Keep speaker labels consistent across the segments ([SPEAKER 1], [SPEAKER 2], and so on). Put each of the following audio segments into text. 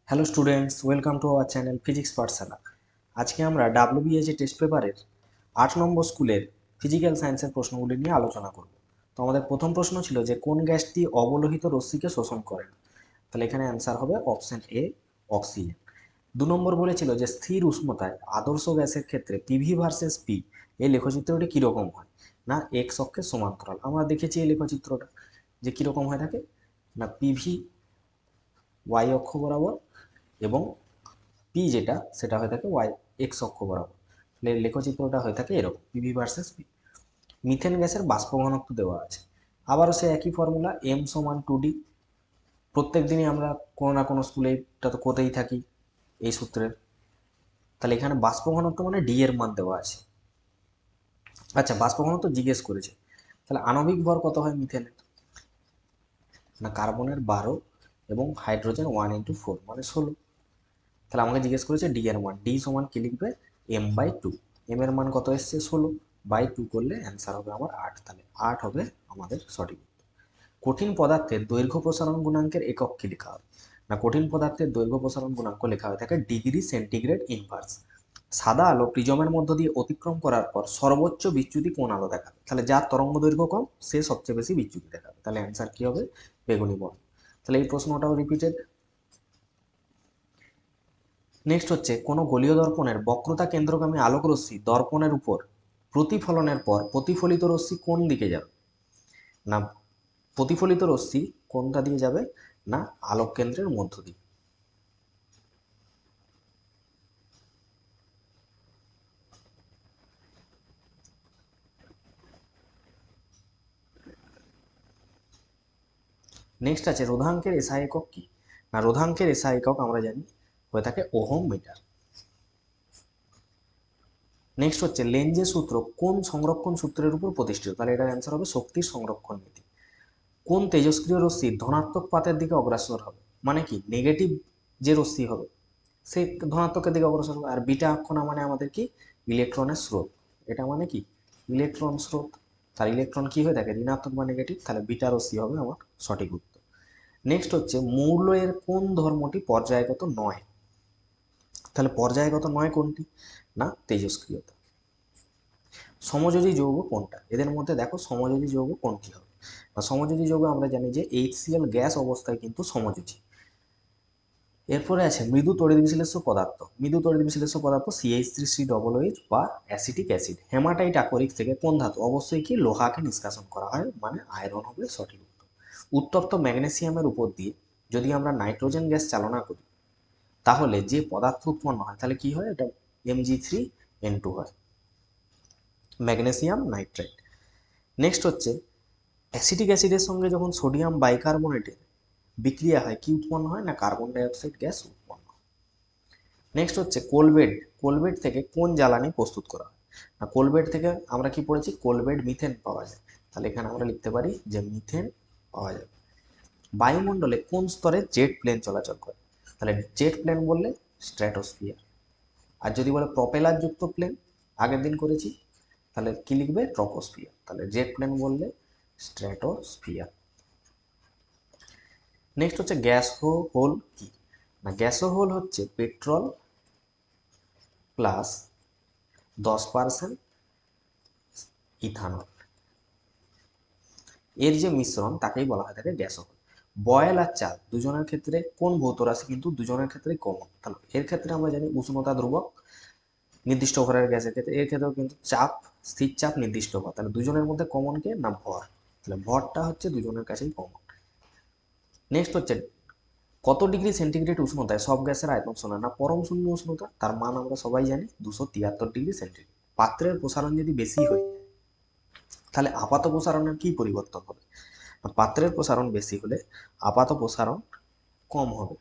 [SPEAKER 1] Hello students, welcome to our channel physics পাঠশালা। আজকে আমরা ডাব্লিউবিএসি test পেপারের 8 নম্বর স্কুলের ফিজিক্যাল সায়েন্সের প্রশ্নগুলি নিয়ে আলোচনা করব। তো আমাদের প্রথম প্রশ্ন ছিল যে কোন গ্যাসটি অবলোহিত রশ্মিকে শোষণ করে না। তাহলে এখানে অ্যান্সার হবে অপশন এ, অক্সিজেন। 2 নম্বর বলেছিল যে স্থির উষ্ণতায় আদর্শ গ্যাসের ক্ষেত্রে পিভি ভার্সেস পি এই লেখচিত্রটি কীরকম হয়। না এক্স অক্ষের সমান্তরাল। আমরা দেখেছি এই লেখচিত্রটা যে কীরকম হয়ে থাকে, না পিভি ওয়াই অক্ষ বরাবর এবং পি যেটা সেটা হয়ে থাকে ওয়াই এক্স অক্ষ বরাবর। লেখচিত্রটা হয়ে থাকে এরকম, পিভি ভার্সেস পি। মিথেন গ্যাসের বাষ্প ঘনত্ব দেওয়া আছে, আবারও সে একই ফর্মুলা, এম সমান 2D। প্রত্যেক দিনই আমরা কোনো না কোনো স্কুলে এটা তো করতেই থাকি এই সূত্রের। তাহলে এখানে বাষ্প ঘনত্ব মানে ডি এর মান দেওয়া আছে। আচ্ছা, বাষ্প ঘনত্ব জিজ্ঞেস করেছে, তাহলে আণবিক ভর কত হয় মিথেনের? না কার্বনের 12 এবং হাইড্রোজেন 1 × 4 মানে 16। তাহলে আমাকে জিজ্ঞেস করেছে ডি এর মান, ডি সমান কি লিখবে, m/2। এম এর মান কত এসছে 16/2 করলে অ্যান্সার হবে আমার 8। তাহলে 8 হবে আমাদের সঠিক উত্তর। কঠিন পদার্থের দৈর্ঘ্য প্রসারণ গুণাঙ্কের একক কি লেখা হবে? না কঠিন পদার্থের দৈর্ঘ্য প্রসারণ গুণাঙ্ক লেখা হয়ে থাকে ডিগ্রি সেন্টিগ্রেড ইনভার্স। সাদা আলো প্রিজমের মধ্য দিয়ে অতিক্রম করার পর সর্বোচ্চ বিচ্যুতি কোন আলো দেখাবে? তাহলে যার তরঙ্গ দৈর্ঘ্য কম সে সবচেয়ে বেশি বিচ্যুতি দেখাবে। তাহলে অ্যান্সার কি হবে, বেগুনি বর্ণ। তাহলে এই প্রশ্নটাও রিপিটেড। নেক্সট হচ্ছে কোনো গোলীয় দর্পণের বক্রতা কেন্দ্রগামী আলোক রশ্মি দর্পণের উপর প্রতিফলনের পর প্রতিফলিত রশ্মি কোন দিকে যাবে? না প্রতিফলিত রশ্মি কোনটা দিয়ে যাবে, না আলোক কেন্দ্রের মধ্য দিয়ে। নেক্সট আছে রোধাঙ্কের এসআই একক কি? না রোধাঙ্কের এসআই একক আমরা জানি হয়ে থাকে ওহম মিটার। নেক্সট হচ্ছে লেঞ্জের সূত্র কোন সংরক্ষণ সূত্রের উপর প্রতিষ্ঠিত? তাহলে এটার অ্যান্সার হবে শক্তির সংরক্ষণ নীতি। কোন তেজস্ক্রিয় রশ্মি ধনাত্মক পাতের দিকে অগ্রসর হবে? মানে কি নেগেটিভ যে রশ্মি হবে সে ধনাত্মকের দিকে অগ্রসর হবে। আর বিটা অক্ষণা মানে আমাদের কি ইলেকট্রনের স্রোত, এটা মানে কি ইলেকট্রন স্রোত। তার ইলেকট্রন কি হয়ে থাকে ঋণাত্মক বা নেগেটিভ, তাহলে বিটা রশ্মি হবে আমার সঠিক উত্তর। নেক্সট হচ্ছে মৌলের কোন ধর্মটি পর্যায়গত নয়? তাহলে পর্যায়গত নয় কোনটি? না তেজস্ক্রিয়তা। সমযোজী যৌগ কোনটা? এদের মধ্যে দেখো সমযোজী যৌগ কোনটি হবে? সমযোজী যৌগ আমরা জানি যে HCl গ্যাস অবস্থায় কিন্তু সমযোজী। এরপরে আছে মৃদু তড়িৎ বিশ্লেষ্য পদার্থ। মৃদু তড়িৎ বিশ্লেষ্য পদার্থ CH3COOH বা অ্যাসিটিক অ্যাসিড। হেমাটাইট আকরিক থেকে কোন ধাতু? অবশ্যই কি লোহাকে নিষ্কাশন করা হয়, মানে আয়রন হবে সঠিক উত্তর। উত্তপ্ত ম্যাগনেসিয়ামের উপর দিয়ে যদি আমরা নাইট্রোজেন গ্যাস চালনা করি তাহলে যে পদার্থ উৎপন্ন হয় তাহলে কি হয়, এটা Mg3N2 হয়, ম্যাগনেসিয়াম নাইট্রাইট। নেক্সট হচ্ছে অ্যাসিটিক অ্যাসিডের সঙ্গে যখন সোডিয়াম বাইকার্বনেটের বিক্রিয়া হয় কি উৎপন্ন হয়, না কার্বন ডাইঅক্সাইড গ্যাস উৎপন্ন হয়। নেক্সট হচ্ছে কোলবেড। কোলবেড থেকে কোন জ্বালানি প্রস্তুত করা হয়? না কোলবেড থেকে আমরা কি পড়েছি, কোলবেড মিথেন পাওয়া যায়। তাহলে এখানে আমরা লিখতে পারি যে মিথেন পাওয়া যাবে। বায়ুমণ্ডলে কোন স্তরে জেট প্লেন চলাচল করে? তাহলে জেট প্লেন বললে স্ট্র্যাটোস্ফিয়ার। আর যদি বলে প্রপেলার যুক্ত প্লেন, আগের দিন করেছি, তাহলে কি লিখবে ট্রপোস্ফিয়ার। তাহলে জেট প্লেন বললে স্ট্র্যাটোস্ফিয়ার। নেক্সট হচ্ছে গ্যাস হোল কি? না গ্যাস হোল হচ্ছে পেট্রোল প্লাস 10% ইথানল, এর যে মিশ্রণ তাকেই বলা হয় থাকে গ্যাস হোল। বয়েল আর চাল দুজনের ক্ষেত্রে কোন ভৌত রাশি কিন্তু দুজনের ক্ষেত্রেই কমন? তাহলে এর ক্ষেত্রে আমরা জানি উষ্ণতা ধ্রুবক নির্দিষ্ট ভরের গ্যাসের ক্ষেত্রে, এর ক্ষেত্রেও কিন্তু চাপ স্থির চাপ নির্দিষ্ট ভর। তাহলে দুজনের মধ্যে কমন কে, না ভর। তাহলে ভরটা হচ্ছে দুজনের কাছেই কমন। নেক্সট হচ্ছে কত ডিগ্রি সেন্টিগ্রেড উষ্ণতায় সব গ্যাসের আয়তন সমান? না পরম শূন্য উষ্ণতা, তার মান আমরা সবাই জানি 273 ডিগ্রি সেন্টিগ্রেড। পাত্রের প্রসারণ যদি বেশি হয়ে যায় তাহলে আপাত প্রসারণের কি পরিবর্তন হবে? পাত্রের প্রসারণ বেশি হলে আপাত প্রসারণ কম হবে,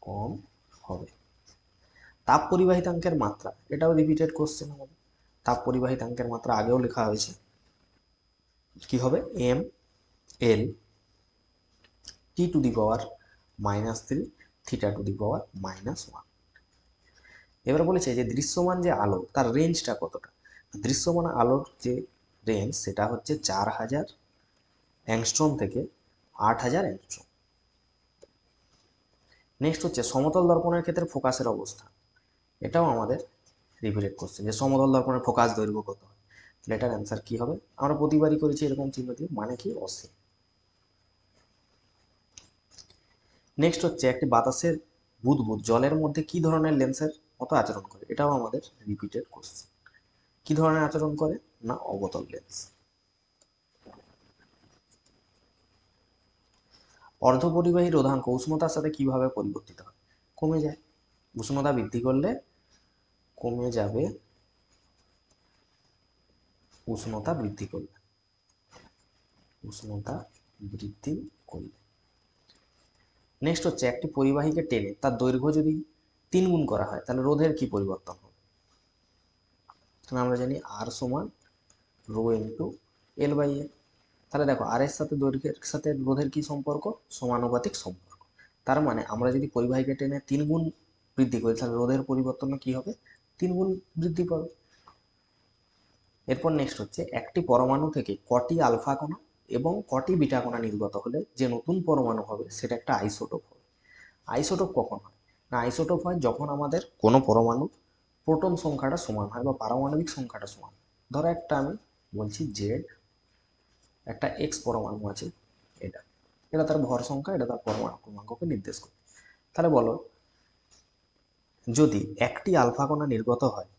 [SPEAKER 1] কম হবে। তাপ পরিবাহিতাঙ্কের মাত্রা, এটাও রিপিটেড কোশ্চেন আমাদের। তাপ পরিবাহিতাঙ্কের মাত্রা আগেও লেখা হয়েছে, কি হবে mL T⁻³ θ⁻1। এবার বলেছে যে দৃশ্যমান যে আলো তার রেঞ্জটা কতটা? দৃশ্যমান আলোর যে রেঞ্জ সেটা হচ্ছে 4000 অ্যাংস্ট্রম থেকে 8000 অ্যাংস্ট্রম। নেক্সট হচ্ছে সমতল দর্পণের ক্ষেত্রে ফোকাসের অবস্থা। এটাও আমাদের রিপিটেড কোশ্চেন, যে সমতল দর্পণের ফোকাস দৈর্ঘ্য কত হয়। তাহলে এটার অ্যান্সার কি হবে? আমরা প্রতিবারই করেছি এরকম চিহ্ন দিয়ে, মানে কি অসীম। নেক্সট হচ্ছে একটি বাতাসের বুদবুদ জলের মধ্যে কি ধরনের লেন্সের মতো আচরণ করে। এটাও আমাদের রিপিটেড কোশ্চেন। কি ধরনের আচরণ করে? না অবতল লেন্স। অর্ধপরিবাহী রোধাঙ্ক উষ্ণতার সাথে কিভাবে পরিবর্তিত হয়? কমে যায়। উষ্ণতা বৃদ্ধি করলে কমে যাবে, উষ্ণতা বৃদ্ধি করলে, উষ্ণতা বৃদ্ধি করলে। নেক্সট হচ্ছে একটি পরিবাহীকে টেনে তার দৈর্ঘ্য যদি 3 গুণ করা হয় তাহলে রোধের কি পরিবর্তন হবে? আমরা জানি আর সমান রো ইন্টু এল বাই এ। তাহলে দেখো আর এর সাথে দৈর্ঘ্যের সাথে রোধের কি সম্পর্ক? সমানুপাতিক সম্পর্ক। তার মানে আমরা যদি পরিবাহীকে টেনে 3 গুণ বৃদ্ধি করি তাহলে রোধের পরিবর্তন কি হবে? 3 গুণ বৃদ্ধি পাবে। এরপর নেক্সট হচ্ছে একটি পরমাণু থেকে কটি আলফা কণা এবং কটি বিটা কণা নির্গত হলে যে নতুন পরমাণু হবে সেটা একটা আইসোটোপ হবে। আইসোটোপ কখন হয়? না আইসোটোপ হয় যখন আমাদের কোনো পরমাণুর প্রোটন সংখ্যাটা সমান হয় বা পারমাণবিক সংখ্যাটা সমান। ধরো একটা আমি বলছি জেড, একটা এক্স পরমাণু আছে, এটা এটা তার ভর সংখ্যা, এটা তার পরমাণু ক্রমাঙ্ককে নির্দেশ করে। তাহলে বলো, যদি একটি আলফা কণা নির্গত হয়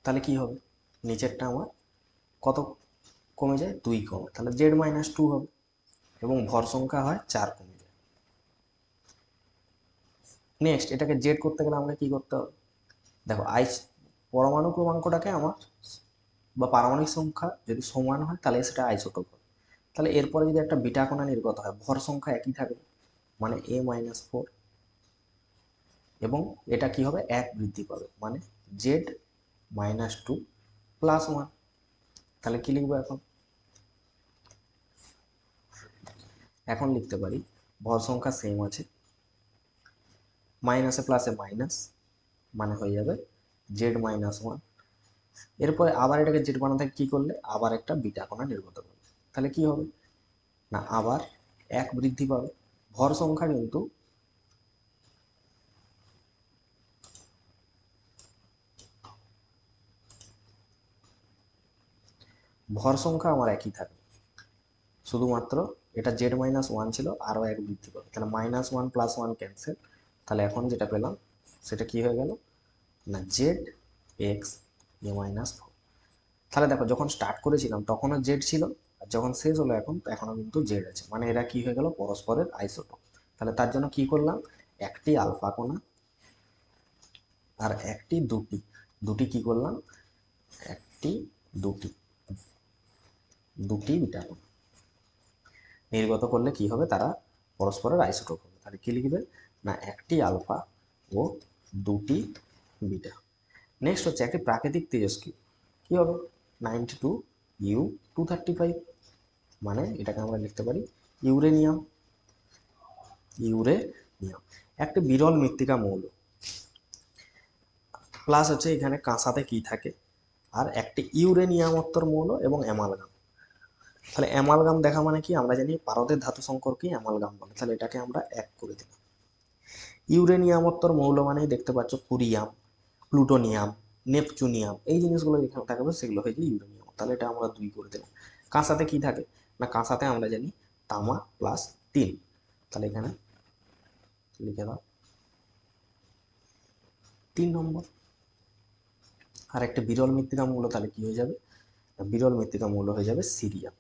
[SPEAKER 1] তাহলে কি হবে? নিচেরটা আমার কত কমে যায়? 2 কমে, তাহলে Z-2 হবে এবং ভর সংখ্যা হয় 4 কমে যায়। নেক্সট এটাকে জেড করতে গেলে আমাকে কি করতে হবে? দেখো পরমাণু ক্রমাঙ্কটাকে আমার বা পারমাণবিক সংখ্যা যদি সমান হয় তাহলে সেটা আইসোটোপ হবে। তাহলে এরপরে যদি একটা বিটা কণা নির্গত হয় ভর সংখ্যা একই থাকবে, মানে A-4, এবং এটা কি হবে? 1 বৃদ্ধি পাবে, মানে Z-2+1। তাহলে কি লিখবো এখন? এখন লিখতে পারি ভর সংখ্যা সেম আছে, মাইনাসে প্লাসে মাইনাস, মানে হয়ে যাবে Z-1। এরপরে আবার এটাকে জেড বানাতে কি করলে আবার একটা বিটা কণা নির্গত করবে, তাহলে কি হবে? না আবার 1 বৃদ্ধি পাবে। ভর সংখ্যা কিন্তু ভর সংখ্যা আমার একই থাকবে, শুধুমাত্র এটা Z-1 ছিল, আরও 1 বৃদ্ধি পাবে, তাহলে -1 + 1 ক্যান্সেল। তাহলে এখন যেটা পেলাম সেটা কি হয়ে গেল? না ZX-A-4। তাহলে দেখো যখন স্টার্ট করেছিলাম তখনও জেড ছিল, আর যখন শেষ হলো এখন এখনও কিন্তু জেড আছে, মানে এরা কি হয়ে গেল? পরস্পরের আইসোটোপ। তাহলে তার জন্য কি করলাম? একটি আলফা কণা আর একটি দুটি, দুটি কি করলাম? একটি দুটি, দুটি বিটা কণা নির্গত করলে কি হবে? তারা পরস্পরের আইসোটোপ হবে। তাহলে কি লিখবে? না একটি আলফা ও দুটি বিটা। নেক্সট হচ্ছে একটি প্রাকৃতিক তেজস্ক্রিয় কি হবে? 92U235, মানে এটাকে আমরা লিখতে পারি ইউরেনিয়াম। ইউরেনিয়াম একটি বিরল মৃত্তিকা মৌল, প্লাস হচ্ছে এখানে কাঁসাতে কি থাকে, আর একটি ইউরেনিয়ামোত্তর মৌল এবং অ্যামালগাম। তাহলে অ্যামালগাম দেখা মানে কি? আমরা জানি পারদের ধাতু সংকরকে অ্যামালগাম বলে, তাহলে এটাকে আমরা এক করে দিলাম। ইউরেনিয়ামোত্তর মৌল মানেই দেখতে পাচ্ছ কুরিয়াম, প্লুটোনিয়াম, নেপচুনিয়াম, এই জিনিসগুলো যেখানে থাকবে সেগুলো হয়ে যায় ইউরেনিয়াম, তাহলে এটা আমরা 2 করে দিলাম। কাঁসাতে কি থাকে? না কাঁসাতে আমরা জানি তামা প্লাস 3, তাহলে এখানে লিখে দাও 3 নম্বর। আর একটা বিরল মৃত্তিকা মৌল তাহলে কি হয়ে যাবে? বিরল মৃত্তিকা মৌল হয়ে যাবে সিরিয়াম।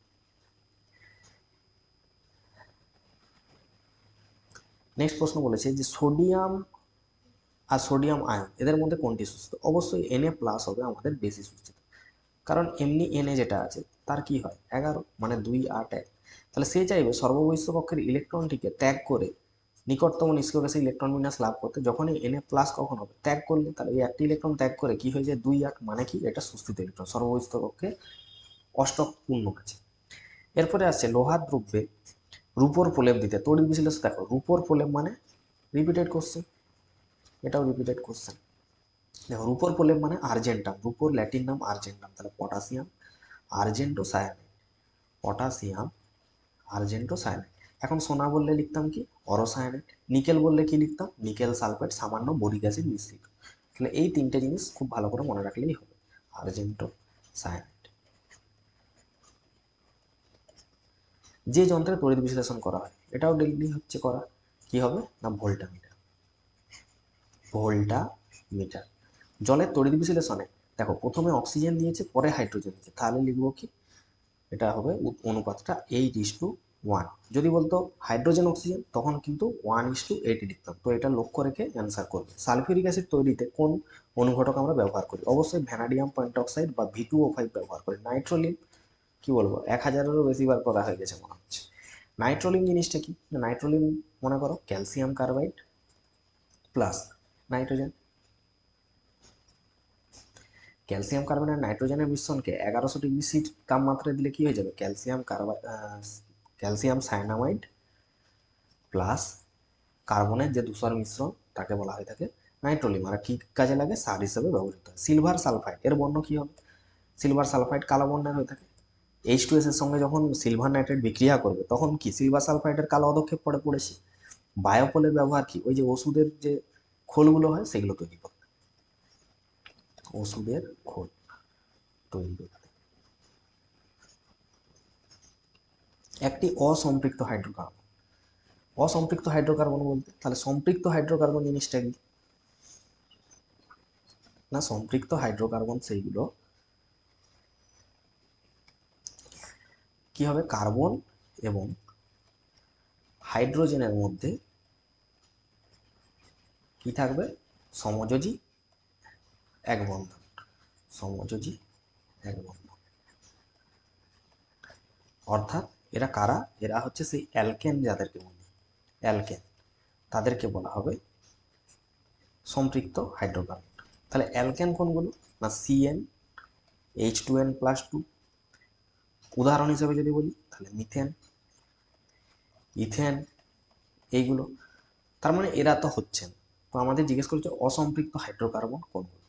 [SPEAKER 1] নেক্সট প্রশ্ন বলেছে যে সোডিয়াম আর সোডিয়াম আয়ন এদের মধ্যে কোনটি সুস্থিত? অবশ্যই Na+ হবে আমাদের বেশি সুস্থিত, কারণ এমনি Na যেটা আছে তার কি হয় 11, মানে 2 8 1। তাহলে সে চাইবে সর্ববহিঃস্থ কক্ষের ইলেকট্রনটিকে ত্যাগ করে নিকটতম নিষ্ক্রিয় গ্যাসে ইলেকট্রন বিন্যাস লাভ করতে। যখনই Na+ কখন হবে? ত্যাগ করলে, তাহলে এই একটি ইলেকট্রন ত্যাগ করে কি হয়ে যায় 2 8, মানে কি এটা সুস্থিত ইলেকট্রন, সর্ববহিঃস্থ কক্ষে অষ্টক পূর্ণ আছে। এরপরে আসছে লোহার দ্রব্যে রূপোর প্রলেপ দিতে তড়িৎ বিশ্লেষণ। দেখো রূপোর প্রলেপ মানে রিপিটেড কোশ্চেন, এটাও রিপিটেড কোশ্চেন। দেখো রূপোর প্রলেপ মানে আর্জেন্টাম, রূপোর ল্যাটিন নাম আর্জেন্টাম, তাহলে potassium argento cyanide, potassium argento cyanide. এখন সোনা বললে লিখতাম কি, অরসায়নেট। নিকেল বললে কি লিখতাম, নিকেল সালফেট সামান্য বোরিক অ্যাসিড মিশ্রিত। তাহলে এই তিনটে জিনিস খুব ভালো করে মনে রাখলেই হবে, আর্জেন্টো সায়ানাইড। যে যন্ত্রে তড়িৎ বিশ্লেষণ করা হয়, এটাও ডেইলি হচ্ছে করা, কি হবে না ভোল্টামিটার। ভোল্টামিটার। জলের তড়িৎ বিশ্লেষণে দেখো প্রথমে অক্সিজেন দিয়েছে, পরে হাইড্রোজেন দিয়েছে, তাহলে লিখবো কি, এটা হবে অনুপাতটা 8:1। যদি বলতো হাইড্রোজেন অক্সিজেন, তখন কিন্তু 1:8 লিখতাম। তো এটা লক্ষ্য রেখে অ্যান্সার করবে। সালফিউরিক অ্যাসিড তৈরিতে কোন অনুঘটক আমরা ব্যবহার করি, অবশ্যই ভ্যানাডিয়াম পেন্টক্সাইড বা V2O5 ব্যবহার করি। নাইট্রোলিন কি বলবো, 1000-এরও বেশি বার করা হয়ে গেছে মনে হচ্ছে। নাইট্রোলিন জিনিসটা কি, নাইট্রোলিন মনে করো calcium carbide plus nitrogen. Calcium carbon আর নাইট্রোজেনের মিশ্রণকে 1100 ডিগ্রি সি তাপমাত্রায় দিলে কি হয়ে যাবে, ক্যালসিয়াম সায়ানামাইড প্লাস কার্বনের যে ধূসর মিশ্রণ, তাকে বলা হয়ে থাকে নাইট্রোলিন। আর কি কাজে লাগে, সার হিসেবে ব্যবহৃত হয়। সিলভার সালফাইড এর বর্ণ কি হবে, সিলভার সালফাইড কালো বর্ণের হয়ে থাকে। H2S এর সঙ্গে যখন সিলভার নাইট্রেট বিক্রিয়া করবে, তখন কি সিলভার সালফাইডের কালো পদক্ষেপ পড়েছি। বায়োপোলের ব্যবহার কি, ওই যে ওষুধের যে খোলগুলো হয় সেগুলো তৈরি করতে, ওষুধের খোল তৈরি করতে। একটি অসম্পৃক্ত হাইড্রোকার্বন, অসম্পৃক্ত হাইড্রোকার্বন বলতে তাহলে সম্পৃক্ত হাইড্রোকার্বন জিনিসটা কি না, সম্পৃক্ত হাইড্রোকার্বন সেইগুলো কি হবে, কার্বন এবং হাইড্রোজেনের মধ্যে কি থাকবে, সমযোজী এক বন্ধন, সমযোজী এক বন্ধন। অর্থাৎ এরা কারা, এরা হচ্ছে সেই অ্যালকেন, যাদেরকে বলি অ্যালকেন, তাদেরকে বলা হবে সম্পৃক্ত হাইড্রোকার্বন। তাহলে অ্যালকেন কোনগুলো না, CN H2N+2। উদাহরণ হিসেবে যদি বলি তাহলে মিথেন, ইথেন, এইগুলো। তার মানে এরা তো হচ্ছেন। তো আমাদের জিজ্ঞেস করছে অসম্পৃক্ত হাইড্রোকার্বন কোনগুলো।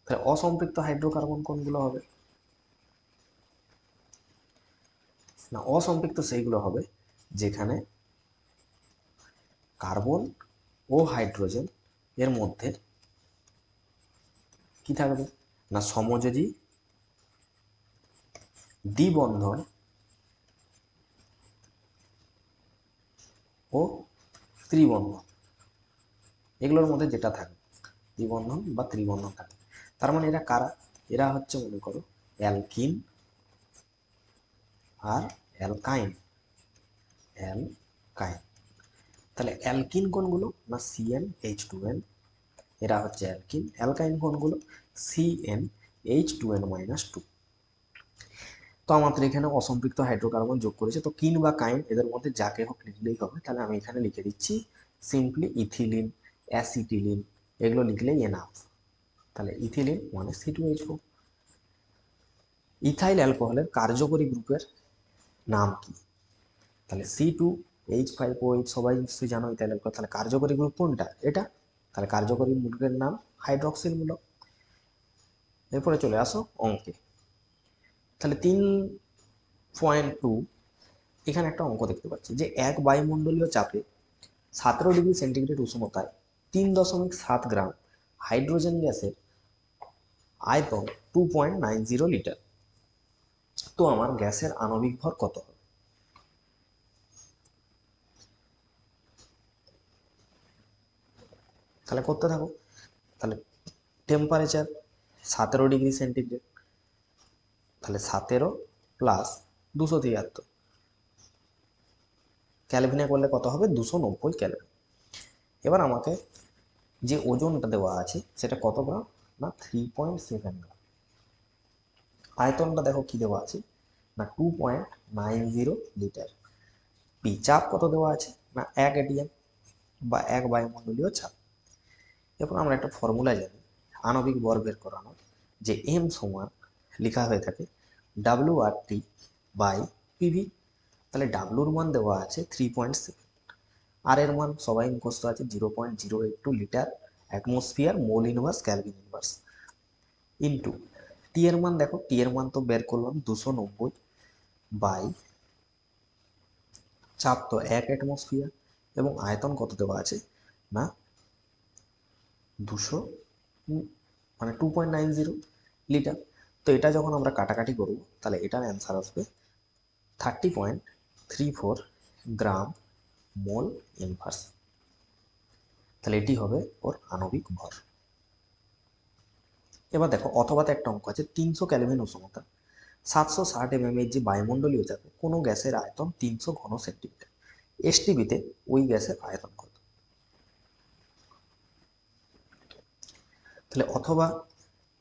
[SPEAKER 1] তাহলে অসম্পৃক্ত হাইড্রোকার্বন কোনগুলো হবে না, অসম্পৃক্ত সেইগুলো হবে যেখানে কার্বন ও হাইড্রোজেন এর মধ্যে কি থাকবে না, সমযোজী দ্বিবন্ধন ও ত্রিবন্ধন, এগুলোর মধ্যে যেটা থাকবে দ্বিবন্ধন বা ত্রিবন্ধন থাকবে। তার মানে এরা কারা, এরা হচ্ছে মনে করো অ্যালকিন আর অ্যালকাইন, অ্যালকাইন। তাহলে অ্যালকিন কোনগুলো না, CnH2n, এরা হচ্ছে অ্যালকিন। অ্যালকাইন কোনগুলো, CnH2n-2। তো আমাদের এখানে অসম্পৃক্ত হাইড্রোকার্বন যোগ করেছে, তো কিন বা কাইন এদের মধ্যে যাকে হোক লিখলেই হবে। তাহলে আমি এখানে লিখে দিচ্ছি সিম্পলি ইথিলিন, অ্যাসিটিলিন, এগুলো লিখলেই এনাফ। তাহলে ইথিলিন মানে C2H4। ইথাইল অ্যালকোহলের কার্যকরী গ্রুপের নাম কি, তাহলে C2H5OH, সবাই নিশ্চয়ই জানো ইথাইল অ্যালকোহল। তাহলে কার্যকরী গ্রুপ কোনটা, এটা। তাহলে কার্যকরী গ্রুপের নাম হাইড্রক্সিল মূলক। এরপরে চলে আসো অঙ্কে। তাহলে 3.2 এখানে একটা অঙ্ক দেখতে পাচ্ছি যে এক বায়ুমণ্ডলীয় চাপে 17 ডিগ্রি সেন্টিগ্রেড উষ্ণতায় 3.7 গ্রাম হাইড্রোজেন গ্যাসের আয়তন 2.90 লিটার। তো আমার গ্যাসের আণবিক ভর কত হবে, তাহলে করতে থাকো। তাহলে টেম্পারেচার 17 ডিগ্রি সেন্টিগ্রেড, তাহলে 17 প্লাস 273, ক্যালভিনে করলে কত হবে, 290 ক্যালভিন। এবার আমাকে যে ওজনটা দেওয়া আছে সেটা কত গ্রাম না, 3.7 গ্রাম। আয়তনটা দেখো কি দেওয়া আছে না, 2.90 লিটার। পি চাপ কত দেওয়া আছে না, 1 atm বা 1 বায়ুমণ্ডলীয় চাপ। এরপর আমরা একটা ফর্মুলা জানি আণবিক ভর বের করানোর, যে এম সমান লেখা হয়ে থাকে WRT/PV। তাহলে ডাব্লুর মান দেওয়া আছে 3.7, আর এর মান সবাই মুখস্থ আছে 0.082 litre atmosphere mole inverse kelvin inverse into T এর মান, দেখো টি এর মান তো বের করলাম 290 বাই চাপ তো 1 অ্যাটমসফিয়ার এবং আয়তন কত দেওয়া আছে না 200 মানে 2.90 লিটার। তো এটা যখন আমরা কাটাকাটি করব তাহলে এটার অ্যান্সার আসবে 30.34 গ্রাম মোল ইনভার্স। তাহলে এটি হবে ওর আণবিক ভর। এবার দেখো অথবাতে একটা অঙ্ক আছে 300 ক্যালভিন উষ্ণতা 760 এর যে বায়ুমণ্ডলীয় চাপে কোনো গ্যাসের আয়তন 300 ঘন সেন্টিমিটার, এসটিভিতে ওই গ্যাসের আয়তন কত? তাহলে অথবা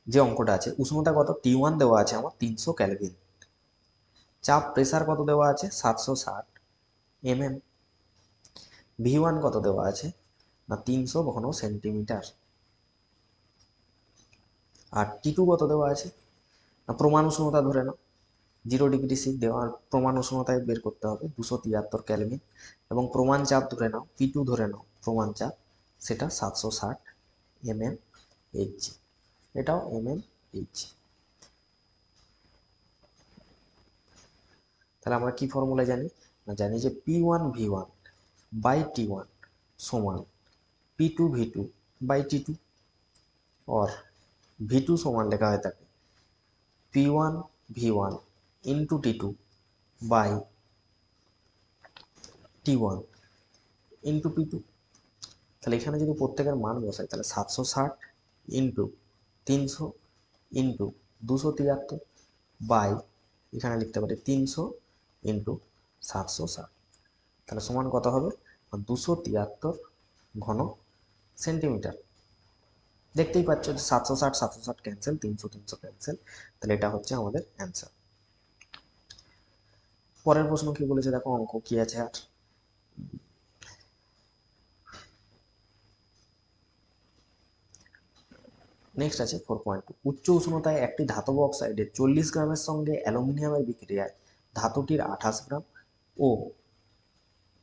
[SPEAKER 1] যে অঙ্কটা আছে উষ্ণতা কত T1 দেওয়া আছে আমার 300 ক্যালভিন, চাপ প্রেসার কত দেওয়া আছে 760 mm, V1 কত দেওয়া আছে না 300 ঘন সেন্টিমিটার, আর T2 কত দেওয়া আছে না প্রমাণ উষ্ণতা ধরে নাও 0°C দেওয়ার প্রমাণ উষ্ণতায় বের করতে হবে 273 ক্যালভিন, এবং প্রমাণ চাপ ধরে নাও P2 ধরে নাও প্রমাণ চাপ সেটা 760 mmHg, এটাও mmHg। তাহলে আমরা কি ফর্মুলা জানি না জানি যে P1 V1 বাই T1 সমান P2 V2 বাই T2, और V2 সমান লেখা হয়ে থাকে P1 V1 into T2 by T1 into P2। তাহলে এখানে যদি প্রত্যেকের মান বসাই তাহলে 760 ইন্টু 300 ইন্টু 273 বাই এখানে লিখতে পারি 300 ইন্টু 760, তাহলে সমান কত হবে 273 ঘন সেন্টিমিটার। দেখতেই পাচ্ছ যে 760 ক্যান্সেল, 300 ক্যান্সেল, তাহলে এটা হচ্ছে আমাদের অ্যান্সার। পরের প্রশ্ন কি বলেছে দেখো, অঙ্ক কি আছে আর নেক্সট আছে 4.2 উচ্চ উষ্ণতায় একটি ধাতব অক্সাইডের 40 গ্রামের সঙ্গে অ্যালুমিনিয়ামের বিক্রিয়ায় ধাতুটির 28 গ্রাম ও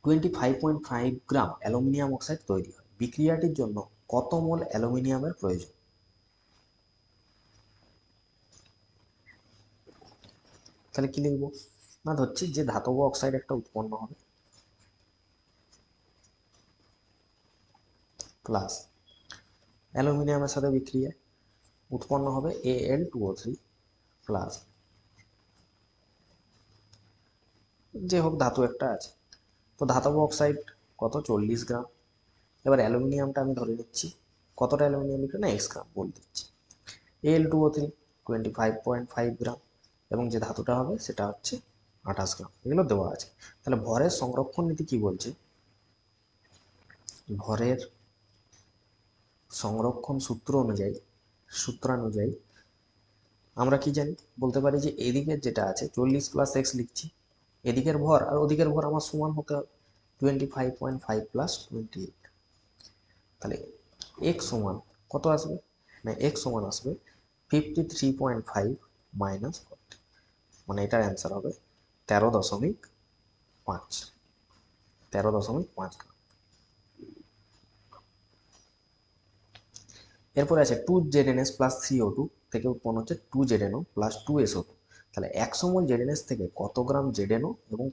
[SPEAKER 1] 25.5 গ্রাম অ্যালুমিনিয়াম অক্সাইড তৈরি হয়। বিক্রিয়াটির জন্য কত মোল অ্যালুমিনিয়ামের প্রয়োজন? তাহলে কি লিখবো না ধরছি যে ধাতব অক্সাইড একটা উৎপন্ন হবে প্লাস অ্যালুমিনিয়ামের সাথে বিক্রিয়ায় উৎপন্ন হবে Al2O3 প্লাস যে হোক ধাতু একটা আছে, তো ধাতব অক্সাইড কত 40 গ্রাম, এবার অ্যালুমিনিয়ামটা আমি ধরে নিচ্ছি কতটা অ্যালুমিনিয়াম লিখে না x গ্রাম বলে দিচ্ছি, Al2O3 25.5 গ্রাম এবং যে ধাতুটা হবে সেটা হচ্ছে 28 গ্রাম, এগুলো দেওয়া আছে। তাহলে ভরের সংরক্ষণ নীতি কি বলছে, ভরের সংরক্ষণ সূত্রানুযায়ী আমরা কি জানি বলতে পারি যে এদিকের যেটা আছে 40 প্লাস x লিখছি, এদিকের ভর আর ওদিকের ভর আমার সমান হতে হবে 25.5 প্লাস 28, তাহলে x সমান কত আসবে না x সমান আসবে 53.5 মাইনাস 40, মানে এটার অ্যান্সার হবে 13.5 গ্রাম। এরপরে আছে 2ZNS প্লাস 3O2 থেকে উৎপন্ন হচ্ছে 2ZNO প্লাস 2SO2, তাহলে 100 মোল ZNS থেকে কত গ্রাম ZNO এবং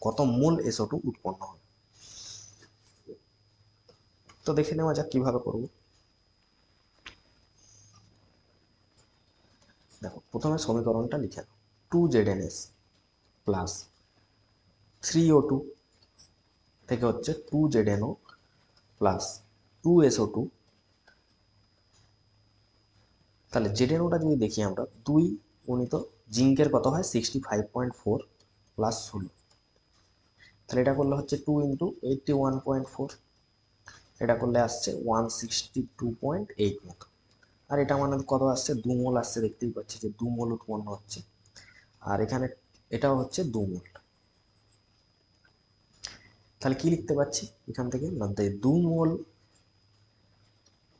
[SPEAKER 1] কত মোল SO2 উৎপন্ন হয়? তো দেখে নেওয়া যাক কিভাবে করব। দেখো প্রথমে সমীকরণটা লিখে নাও 2ZNS প্লাস 3O2 থেকে হচ্ছে 2ZNO প্লাস 2SO2, তাহলে ZNOটা যদি দেখি আমরা 2 গুণিত জিঙ্কের কত হয় 65.4 প্লাস 16, তাহলে এটা করলে হচ্ছে 2 ইন্টু 81.4, এটা করলে আসছে 162.8 মতো, আর এটা মানে কত আসছে 2 মোল আসছে, দেখতেই পাচ্ছি যে 2 মোল উৎপন্ন হচ্ছে, আর এখানে এটাও হচ্ছে 2 মোল। তাহলে কি লিখতে পাচ্ছি এখান থেকে না 2 মোল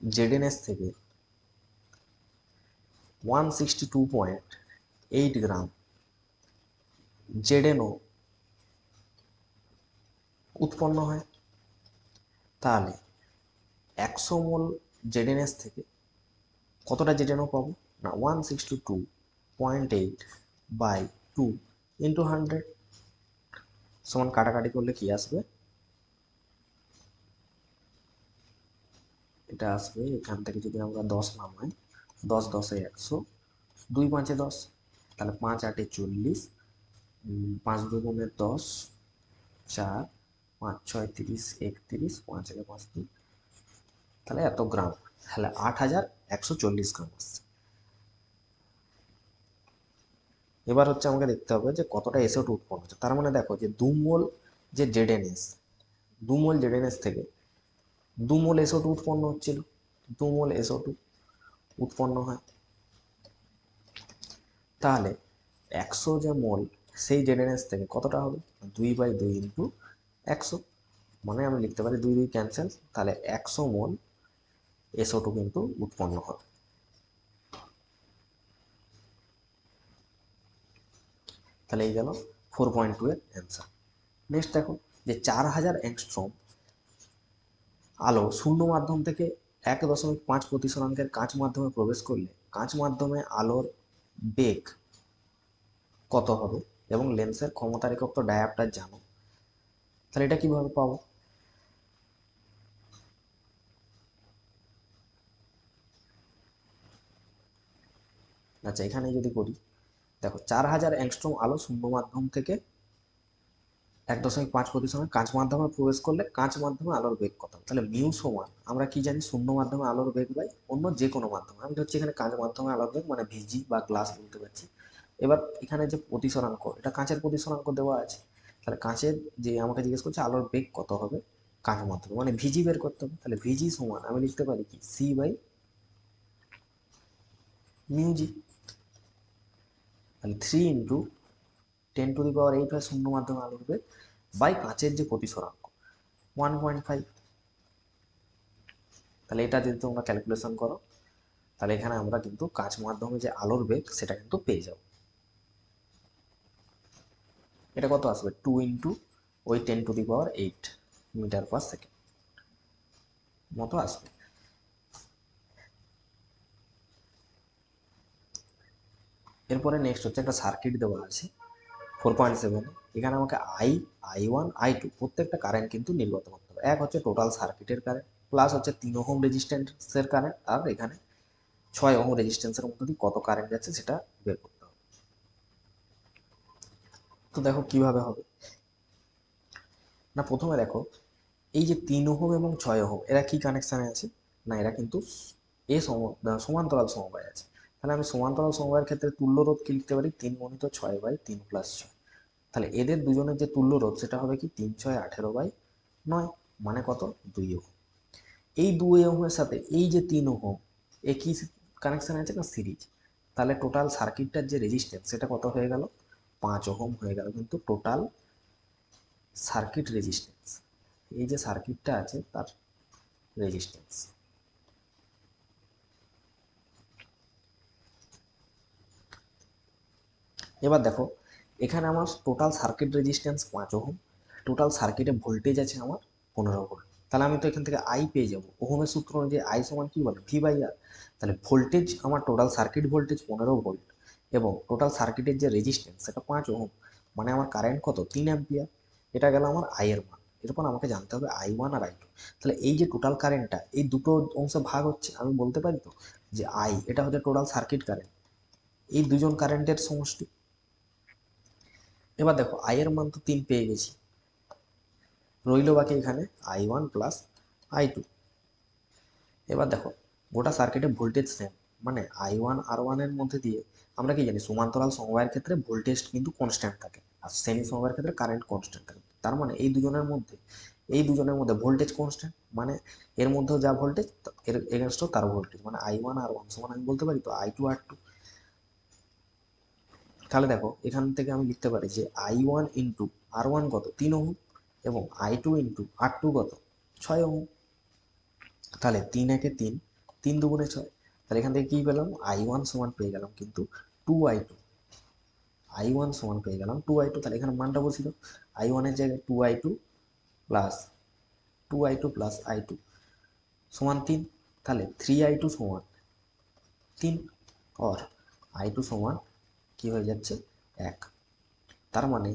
[SPEAKER 1] ZNS থেকে 162.8 গ্রাম ZNO উৎপন্ন হয়, তাহলে 100 মোল ZNS থেকে কতটা ZNO পাবো না 162.8 বাই 2 ইন্টু 100, সমান কাটাকাটি করলে কি আসবে, এটা আসবে এখান থেকে যদি আমরা 10 নামাই, 10 10 100, 2 5 10, তাহলে 5 8 40, 5 2 10, 4 5 6 30 31, 5 1 5 2, তাহলে এত গ্রাম, তাহলে 8140 গ্রাম আসছে। এবার হচ্ছে আমাকে দেখতে হবে যে কতটা SO2 উৎপন্ন হচ্ছে। তার মানে দেখো যে 2 মোল যে জেডএনএস, 2 মোল জেডএনএস থেকে 2 মোল SO2 উৎপন্ন হচ্ছিল, 2 মোল SO2 উৎপন্ন হয়। তাহলে 100 যে মোল সেই জেডএনএস থেকে কতটা হবে, 2/2 ইন্টু 100, মানে আমি লিখতে পারি 2 2 ক্যান্সেল, তাহলে 100 মোল SO2 কিন্তু উৎপন্ন হবে। তাহলে এই গেল 4.2 এর অ্যান্সার। নেক্সট দেখো যে 4000 অ্যাংস্ট্রম আলো শূন্য মাধ্যম থেকে 1.5 প্রতিসরাঙ্কের কাঁচ মাধ্যমে প্রবেশ করলে কাঁচ মাধ্যমে আলোর বেগ কত হবে, এবং লেন্সের ক্ষমতার একক তো ডায়াপ্টার জানো, তাহলে এটা কিভাবে পাবো। আচ্ছা এখানে যদি করি, দেখো 4000 অ্যাংস্ট্রম আলো শূন্য মাধ্যম থেকে 1.5 প্রতিসরাঙ্ক কাঁচ মাধ্যমে প্রবেশ করলে কাঁচ মাধ্যমে আলোর বেগ কত, তাহলে মিউ সমান আমরা কি জানি, শূন্য মাধ্যমে আলোর বেগ বাই অন্য যে কোনো মাধ্যমে, আমি ধরছি এখানে কাঁচ মাধ্যমে আলোর বেগ মানে ভিজি বা গ্লাস বলতে পারছি। এবার এখানে যে প্রতিসরাঙ্ক, এটা কাঁচের প্রতিসরাঙ্ক দেওয়া আছে, তাহলে কাঁচের যে আমাকে জিজ্ঞেস করছে আলোর বেগ কত হবে কাঁচ মাধ্যমে, মানে ভিজি বের করতে হবে, তাহলে ভিজি সমান আমি লিখতে পারি কি সি বাই মিউজি, তাহলে 3 × 10⁸ হয় শূন্য মাধ্যমে আলোর বেগ বাই কাঁচের যে প্রতিসরাঙ্ক 1.5। তাহলে এটা যদি তোমরা ক্যালকুলেশন করো, তাহলে এখানে আমরা কিন্তু কাঁচ মাধ্যমে যে আলোর বেগ সেটা কিন্তু পেয়ে যাব। এটা কত আসবে, 2 ইন্টু ওই 10⁸ মিটার পার সেকেন্ড মতো আসবে। এরপরে নেক্সট হচ্ছে একটা সার্কিট দেওয়া আছে 4.7, এখানে আমাকে I1 I2 প্রত্যেকটা কারেন্ট কিন্তু নির্গত করতে হবে। এক হচ্ছে টোটাল সার্কিটের কারেন্ট, প্লাস হচ্ছে 3 ওহম রেজিস্ট্যান্সের কারেন্ট, আর এখানে 6 ওহম রেজিস্ট্যান্সের মধ্যে দিয়ে কত কারেন্ট যাচ্ছে সেটা বের করতে হবে। তো দেখো কিভাবে হবে না, প্রথমে দেখো এই যে 3 ওহম এবং 6 ওহম এরা কি কানেকশানে আছে, না এরা কিন্তু সমান্তরাল সমবায় আছে। তাহলে আমি সমান্তরাল সমবায়ের ক্ষেত্রে তুল্য রোধ কি লিখতে পারি, 3 × 6/3 + 6, তাহলে এদের দুজনের যে তুল্য রোধ সেটা হবে কি 3 6 18/9, মানে কত 2 ওহম। এই 2 ওহমের সাথে এই যে 3 ওহম এ কি কানেকশান আছে না সিরিজ, তাহলে টোটাল সার্কিটটার যে রেজিস্ট্যান্স সেটা কত হয়ে গেল 5 ওহম হয়ে গেল, কিন্তু টোটাল সার্কিট রেজিস্ট্যান্স, এই যে সার্কিটটা আছে তার রেজিস্ট্যান্স। এবার দেখো এখানে আমার total circuit resistance 5 ohm, total সার্কিটে ভোল্টেজ আছে আমার 15 ভোল্ট, তাহলে আমি তো এখান থেকে আই পেয়ে যাবো, ওহমের সূত্র অনুযায়ী আই সমান কি বলে V/R, তাহলে ভোল্টেজ আমার টোটাল সার্কিট ভোল্টেজ 15 ভোল্ট, এবং টোটাল সার্কিটের যে রেজিস্ট্যান্স সেটা 5 ওহম, মানে আমার কারেন্ট কত 3 অ্যাম্পিয়ার। এটা গেল আমার আই এর মান। এরপর আমাকে জানতে হবে I1 আর I2, তাহলে এই যে টোটাল কারেন্টটা এই দুটো অংশে ভাগ হচ্ছে, আমি বলতে পারি তো যে আই এটা হচ্ছে টোটাল সার্কিট কারেন্ট, এই দুজন কারেন্টের সমষ্টি। এবার দেখো আই এর মান তো 3 পেয়ে গেছি, রইল বাকি এখানে I1 প্লাস I2। এবার দেখো গোটা সার্কিটে ভোল্টেজ সেম, মানে I1 R1 এর মধ্যে দিয়ে আমরা কি জানি সমান্তরাল সমবায়ের ক্ষেত্রে ভোল্টেজ কিন্তু কনস্ট্যান্ট থাকে, আর সেমি সমবায়ের ক্ষেত্রে কারেন্ট কনস্ট্যান্ট থাকে। তার মানে এই দুজনের মধ্যে ভোল্টেজ কনস্ট্যান্ট, মানে এর মধ্যেও যা ভোল্টেজ এর এগেনস্টও তার ভোল্টেজ, মানে I1 R1 সমান আমি বলতে পারি তো I2 R2। তাহলে দেখো এখান থেকে আমি লিখতে পারি যে I1 ইন্টু R1 কত 3 ওহম, এবং I2 ইন্টু R2 কত 6 ওহম। তাহলে 3 একে 3, 3 দুগুণে 6, তাহলে এখান থেকে কি পেলাম I1 সমান পেয়ে গেলাম কিন্তু 2I2, I1 সমান পেয়ে গেলাম 2I2, তাহলে এখানে মানটা বসিল I1 এর জায়গায় 2I2 plus 2I2 plus I2 সমান 3, তাহলে 3I2 সমান 3, और I2 সমান কি হয়ে যাচ্ছে 1। তার মানে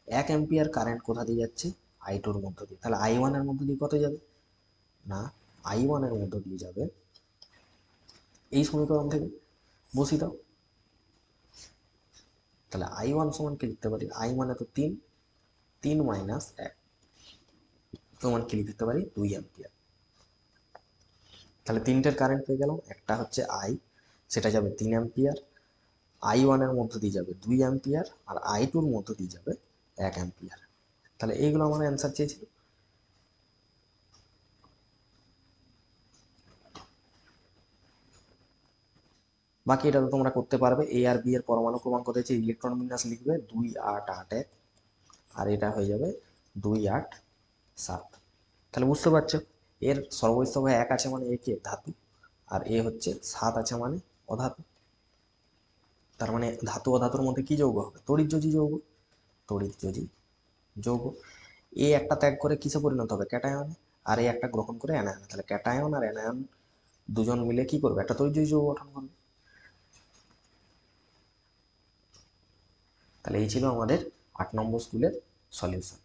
[SPEAKER 1] 1 অ্যাম্পিয়ার কারেন্ট কোথা দিয়ে যাচ্ছে, I2 এর মধ্য দিয়ে। তাহলে I1 এর মধ্য দিয়ে কত যাবে, না I1 এর মধ্য দিয়ে যাবে এই সমীকরণ থেকে বসিয়ে দাও। তাহলে I1 সমান কি লিখতে পারি, I মানে তো 3, 3 মাইনাস 1 সমান কি লিখতে পারি, 2 অ্যাম্পিয়ার। তাহলে তিনটের কারেন্ট পেয়ে গেলাম, একটা হচ্ছে I, সেটা যাবে 3 অ্যাম্পিয়ার, I1 এর মধ্য দিয়ে যাবে 2 অ্যাম্পিয়ার, আর I2 এর মধ্য দিয়ে যাবে 1 অ্যাম্পিয়ার। তাহলে এইগুলো আমার অ্যান্সার চেয়েছিল। বাকি এটা তো তোমরা করতে পারবে। এ আর বি এর পরমাণু ক্রমাঙ্ক দিয়েছে, ইলেকট্রন বিন্যাস লিখবে 2 8 8 1, আর এটা হয়ে যাবে 2 8 7। তাহলে বুঝতে পারছো, এর সর্বস্থ 1 আছে মানে এ কে ধাতু, আর এ হচ্ছে 7 আছে মানে অধাতু। তার মানে ধাতু অধাতুর মধ্যে কি যৌগ হবে, তড়িৎযোজী যৌগ, তড়িৎযোজী যৌগ। এ একটা ত্যাগ করে কিসে পরিণত হবে, ক্যাটায়নে, আর এ একটা গ্রহণ করে অ্যানায়নে। তাহলে ক্যাটায়ন আর অ্যানায়ন দুজন মিলে কি করবে, একটা তড়িৎযোজী যৌগ গঠন করবে। তাহলে এই ছিল আমাদের 8 নম্বর স্কুলের সলিউশন।